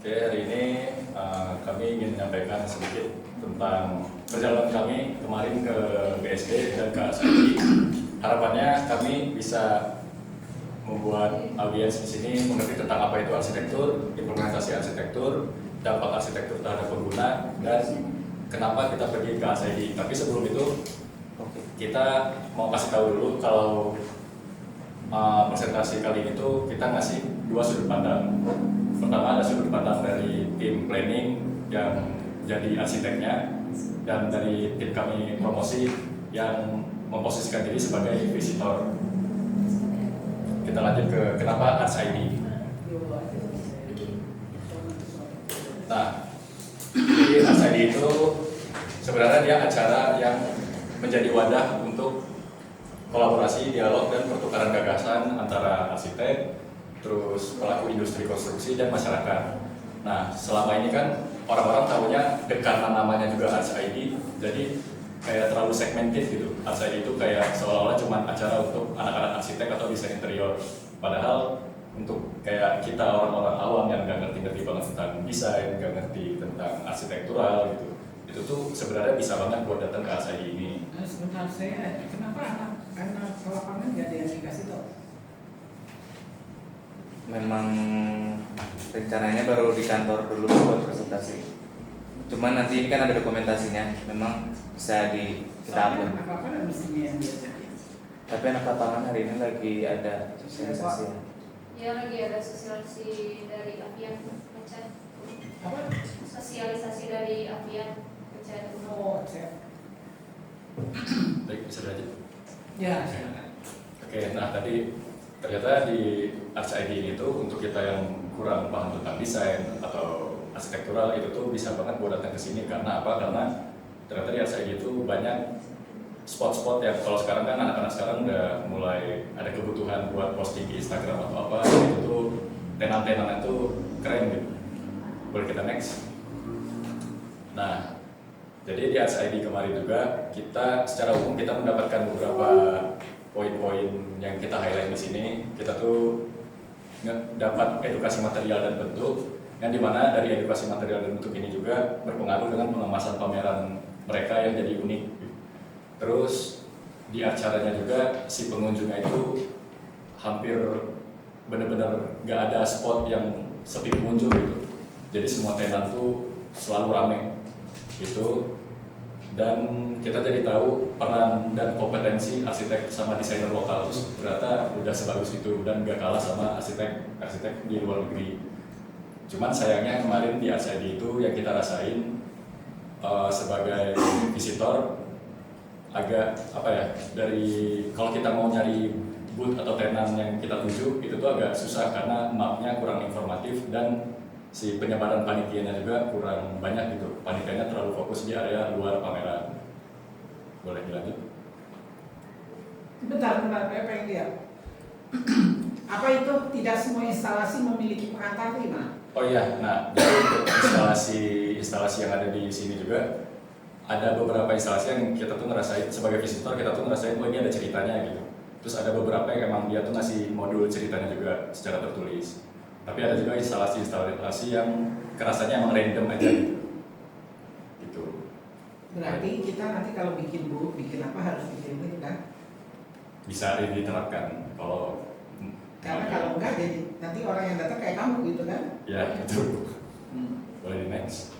Oke, hari ini kami ingin menyampaikan sedikit tentang perjalanan kami kemarin ke BSD dan ke ASID. Harapannya kami bisa membuat audiens di sini mengerti tentang apa itu arsitektur, implementasi arsitektur, dampak arsitektur terhadap pengguna, dan kenapa kita pergi ke ASID. Tapi sebelum itu, kita mau kasih tahu dulu kalau presentasi kali ini tuh kita ngasih dua sudut pandang. Pertama ada sudut pandang dari tim planning yang jadi arsiteknya, dan dari tim kami promosi yang memposisikan diri sebagai visitor. Kita lanjut ke kenapa ASID. Nah, jadi ASID itu sebenarnya dia acara yang menjadi wadah untuk kolaborasi, dialog, dan pertukaran gagasan antara arsitek, terus pelaku industri konstruksi, dan masyarakat. Nah, selama ini kan orang-orang tahunya karena namanya juga ASID, jadi kayak terlalu segmented gitu. ASID itu kayak seolah-olah cuma acara untuk anak-anak arsitek atau desain interior. Padahal untuk kayak kita orang-orang awam yang nggak ngerti-ngerti banget tentang desain, nggak ngerti tentang arsitektural gitu, itu tuh sebenarnya bisa banget buat datang ke ASID ini. Sebentar, saya kenapa anak lapangan nggak ada yang dikasih tau? Memang rencananya baru di kantor dulu buat presentasi. Cuman nanti ini kan ada dokumentasinya, memang bisa kita upload. Apa-apa ada mestinya yang diajakin. Tapi anak lapangan hari ini lagi ada sosialisasi. Ya, lagi ada sosialisasi dari Avian Pecat. Apa? Sosialisasi dari Avian Pecat. Oh, saya. Baik, bisa lanjut. Ya, silakan. Oke, nah tadi ternyata di ASID ini tuh untuk kita yang kurang paham tentang desain atau arsitektural itu tuh bisa banget buat datang ke sini. Karena apa? Karena ternyata di ASID itu banyak spot-spot yang kalau sekarang kan anak-anak sekarang udah mulai ada kebutuhan buat posting di Instagram atau apa, itu tuh tenan-tenan itu keren gitu. Boleh kita next? Nah, jadi di ASID kemarin juga kita secara umum kita mendapatkan beberapa poin-poin yang kita highlight di sini. Kita tuh dapat edukasi material dan bentuk, yang dimana dari edukasi material dan bentuk ini juga berpengaruh dengan pengemasan pameran mereka yang jadi unik. Terus di acaranya juga si pengunjungnya itu hampir benar-benar nggak ada spot yang sepi pengunjung gitu. Jadi semua tenan tuh selalu rame gitu. Dan kita jadi tahu peran dan kompetensi arsitek sama desainer lokal itu ternyata udah sebagus itu dan gak kalah sama arsitek di luar negeri. Cuman sayangnya kemarin di ASID itu yang kita rasain sebagai visitor agak apa ya, dari kalau kita mau nyari booth atau tenan yang kita tuju itu tuh agak susah karena mapnya kurang informatif dan si penyebaran panitianya juga kurang banyak gitu. Panitianya terlalu fokus di area luar pameran. Boleh dilanjut? Bentar, saya pengen lihat. Apa itu tidak semua instalasi memiliki pengantar lima? Oh iya, nah jadi untuk instalasi yang ada di sini juga ada beberapa instalasi yang kita tuh ngerasain sebagai visitor, kita tuh ngerasain oh ini ada ceritanya gitu. Terus ada beberapa yang emang dia tuh ngasih modul ceritanya juga secara tertulis. Tapi ada juga instalasi yang kerasanya emang random aja gitu. Berarti kita nanti kalau bikin booth, bikin apa harus bikin ini kan? Bisa diterapkan kalau Karena kalau enggak jadi nanti orang yang datang kayak kamu gitu kan? ya betul. Boleh di next.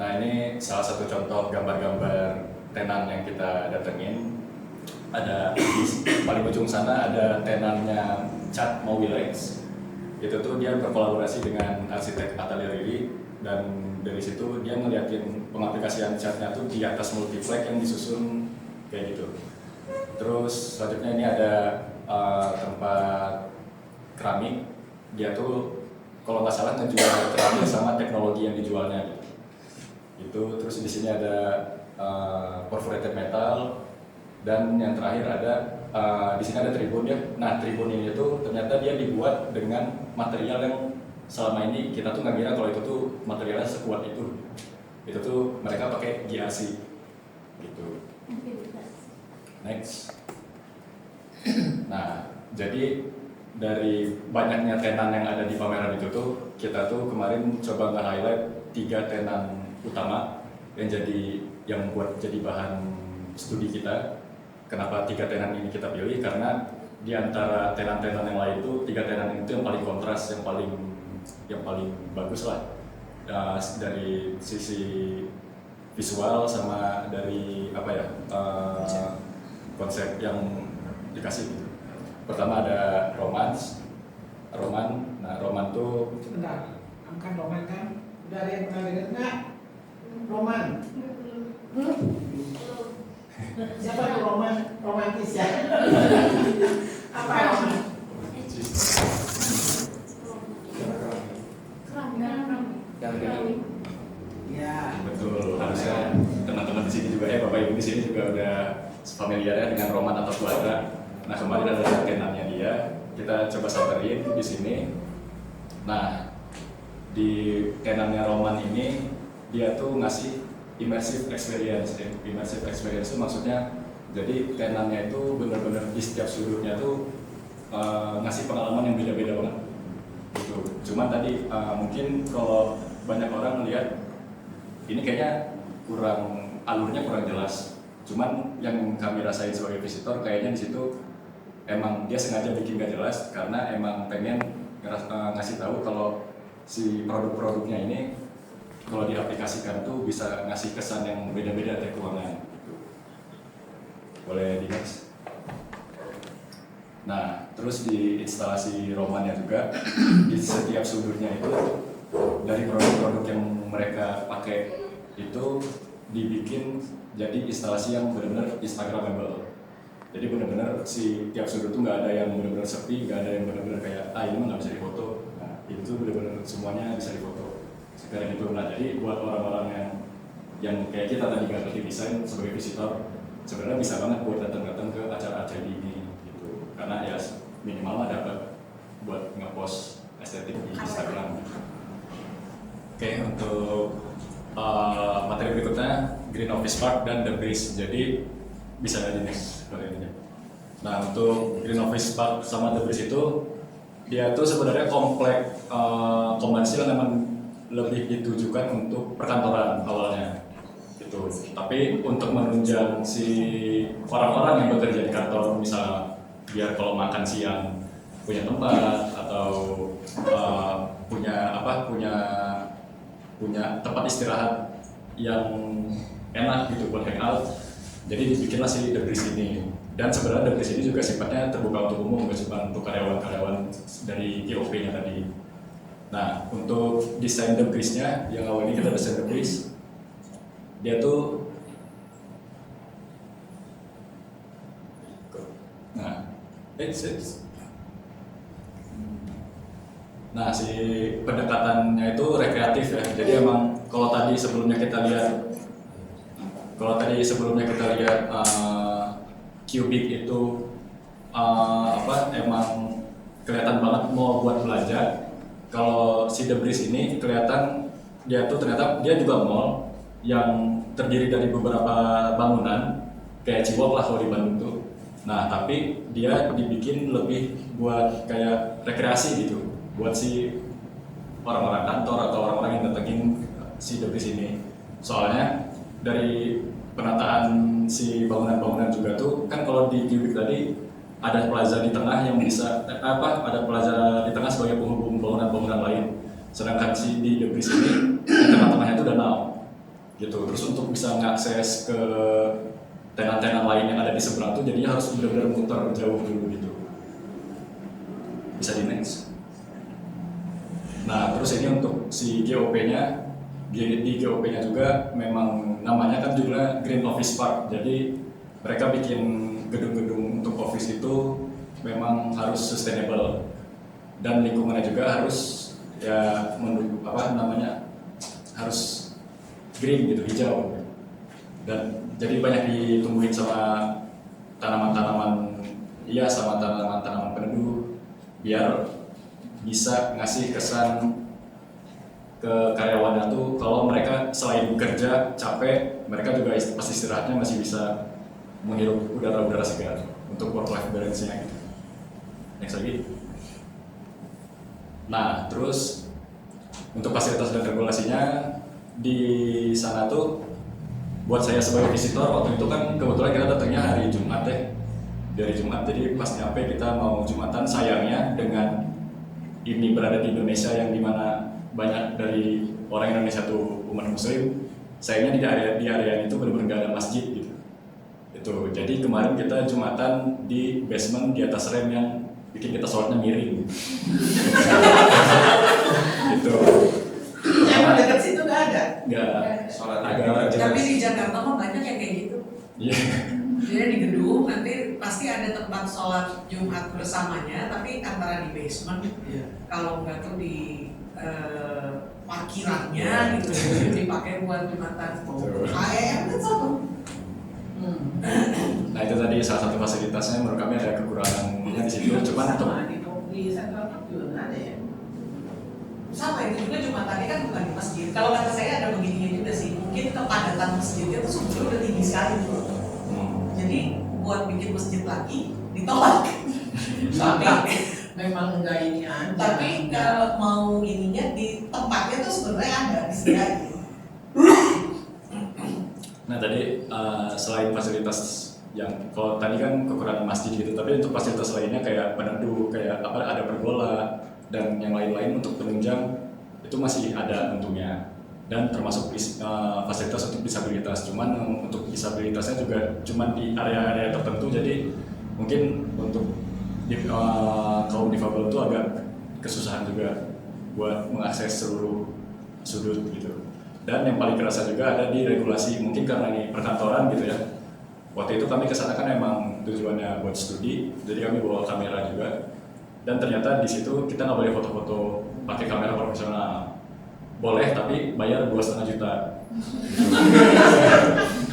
Nah ini salah satu contoh gambar-gambar tenan yang kita datengin. Ada di paling ujung sana ada tenannya Cat Mobilex. Itu tuh dia berkolaborasi dengan arsitek Atelier Riri, dan dari situ dia ngeliatin pengaplikasian catnya tuh di atas multiflex yang disusun kayak gitu. Terus selanjutnya ini ada tempat keramik. Dia tuh kalau nggak salah ngejual keramik sama teknologi yang dijualnya gitu. Itu terus di sini ada perforated metal, dan yang terakhir ada di sini ada tribun ya. Nah tribun ini tuh ternyata dia dibuat dengan material yang selama ini kita tuh nggak kira kalau itu tuh materialnya sekuat itu. Itu tuh mereka pakai GRC gitu. Next. Nah jadi dari banyaknya tenan yang ada di pameran itu tuh, kita tuh kemarin coba nge-highlight 3 tenan utama yang buat jadi bahan studi kita. Kenapa 3 tenan ini kita pilih? Karena di antara tenan-tenan yang lain tuh 3 tenan itu yang paling kontras, yang paling bagus lah. Dari sisi visual sama dari konsep yang dikasih gitu. Pertama ada roman. Nah, roman tuh Sebentar, angkat roman kan? Udah ada yang pernah dengar nggak? Roman. Siapa tuh roman? Romantis ya? Apa roman? Yang ini. Ya. betul, harusnya teman-teman di sini juga Bapak Ibu di sini juga udah familiar ya dengan roman atau kuadrat. Nah, kemarin ada tenannya dia, kita coba samperin di sini. Nah, di tenannya roman ini dia tuh ngasih immersive experience. Immersive experience itu maksudnya jadi tenannya itu benar-benar di setiap sudutnya tuh ngasih pengalaman yang beda-beda banget. Gitu. Cuman tadi mungkin kalau banyak orang melihat ini kayaknya alurnya kurang jelas. Cuman yang kami rasain sebagai visitor kayaknya di situ emang dia sengaja bikin gak jelas karena emang pengen ngasih tahu kalau si produk-produknya ini kalau diaplikasikan tuh bisa ngasih kesan yang beda-beda tiap ruangan. Boleh di next. Nah, terus di instalasi romannya juga di setiap sudutnya itu dari produk-produk yang mereka pakai itu dibikin jadi instalasi yang benar-benar instagramable. Jadi benar-benar si tiap sudut tuh nggak ada yang benar-benar sepi, nggak ada yang benar-benar kayak ini mah nggak bisa difoto. Nah, itu benar-benar semuanya bisa difoto. Sekarang itu, nah jadi buat orang-orang yang kayak kita tadi nggak ngerti desain sebagai visitor, sebenarnya bisa banget buat datang-datang ke acara-acara ini gitu. Karena ya minimal lah dapat buat ngepost estetik di Instagram. Oke, untuk materi berikutnya Green Office Park dan The Breeze. Jadi bisa di next kali ini. Nah, untuk Green Office Park sama The Breeze itu dia tuh sebenarnya komplek komersil memang lebih ditujukan untuk perkantoran awalnya gitu. Tapi untuk menunjang si orang-orang yang bekerja di kantor, misalnya biar kalau makan siang punya tempat atau punya tempat istirahat yang enak gitu buat hangout. Jadi dibikinlah si The Breeze ini. Dan sebenarnya The Breeze ini juga sifatnya terbuka untuk umum, nggak cuma untuk karyawan-karyawan dari GOP-nya tadi. Nah, untuk desain The Breeze-nya, yang awal ini kita desain The Breeze, dia tuh Nah, si pendekatannya itu rekreatif ya. Jadi emang kalau tadi sebelumnya kita lihat Cubic itu emang kelihatan banget mau buat belajar. Kalau si The Breeze ini kelihatan ternyata dia juga mall yang terdiri dari beberapa bangunan kayak Ciwok lah kalau di Bandung tuh. Nah, tapi dia dibikin lebih buat kayak rekreasi gitu, buat si orang-orang kantor atau orang-orang yang datengin si The Breeze ini. Soalnya dari penataan si bangunan-bangunan juga tuh kan kalau di Cubic tadi ada plaza di tengah yang bisa ada plaza di tengah sebagai penghubung bangunan-bangunan lain. Sedangkan si di The Breeze ini di tengah-tengahnya itu danau gitu. Terus untuk bisa mengakses ke tenan-tenan lain yang ada di seberang tuh jadinya harus benar-benar muter jauh dulu gitu. Bisa di next. Nah, terus ini untuk si GOP-nya, di GOP-nya juga memang namanya kan juga Green Office Park. Jadi mereka bikin gedung-gedung untuk office itu memang harus sustainable dan lingkungannya juga harus harus green gitu, hijau. Dan jadi banyak ditumbuhin sama tanaman-tanaman peneduh biar bisa ngasih kesan ke karyawannya tuh kalau mereka selain bekerja capek, mereka juga pas istirahatnya masih bisa menghirup udara-udara segar untuk work life balance-nya gitu. Next lagi. Nah, terus untuk fasilitas dan regulasinya di sana tuh buat saya sebagai visitor waktu itu kan kebetulan kita datangnya hari Jumat ya, dari Jumat, jadi pas nyampe kita mau Jumatan, sayangnya dengan ini berada di Indonesia yang dimana banyak dari orang Indonesia tuh umat muslim, sayangnya di area itu benar-benar nggak ada masjid gitu. Itu jadi kemarin kita Jumatan di basement di atas rem yang bikin kita sholatnya miring gitu. Yang dekat situ nggak ada. Nggak Sholat agak jelas. Tapi di Jakarta mah banyak yang kayak gitu. Iya. Dia di gedung nanti pasti ada tempat sholat Jumat bersamanya, tapi antara di basement, kalau nggak tuh di parkirannya gitu, dipakai buat Jumatan. Betul. KM kan satu. Nah itu tadi salah satu fasilitasnya menurut kami ada kekurangannya di situ. Cuman untuk Sama di Central Park juga nggak ada ya. Sama itu juga Jumatannya kan bukan di masjid. Kalau kata saya ada begininya juga sih, mungkin kepadatan masjidnya tuh sebetulnya udah tinggi sekali tuh. Jadi buat bikin masjid lagi ditolak. Tapi Memang enggak ini aja. tapi kalau mau ininya di tempatnya tuh sebenarnya ada disediain. Nah tadi selain fasilitas yang kalau tadi kan kekurangan masjid gitu, tapi untuk fasilitas lainnya kayak peneduh, kayak apa ada pergola dan yang lain-lain untuk penunjang itu masih ada untungnya, dan termasuk fasilitas untuk disabilitas. Cuman untuk disabilitasnya juga cuman di area-area tertentu, jadi mungkin untuk kaum difabel itu agak kesusahan juga buat mengakses seluruh sudut gitu. Dan yang paling kerasa juga ada di regulasi, mungkin karena ini perkantoran gitu ya. Waktu itu kami kesana kan emang tujuannya buat studi, jadi kami bawa kamera juga. Dan ternyata di situ kita nggak boleh foto-foto pakai kamera profesional. Boleh, tapi bayar 2,5 juta.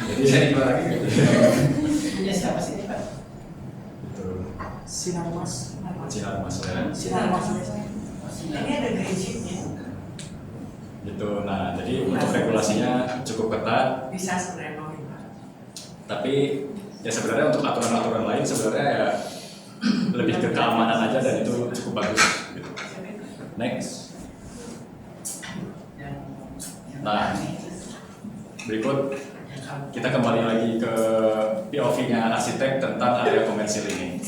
Jadi Bisa dijual lagi gitu. Punya siapa sih Pak? itu Sinar Mas. Cinar Mas ya. Sinar Mas. Ini ada gadgetnya. Gitu. Nah, jadi untuk regulasinya cukup ketat, Bisa sebenarnya mau tapi ya sebenarnya untuk aturan-aturan lain sebenarnya ya lebih ke keamanan aja, dan itu cukup bagus gitu. Next. Nah, berikut kita kembali lagi ke POV-nya arsitek tentang area komersil ini.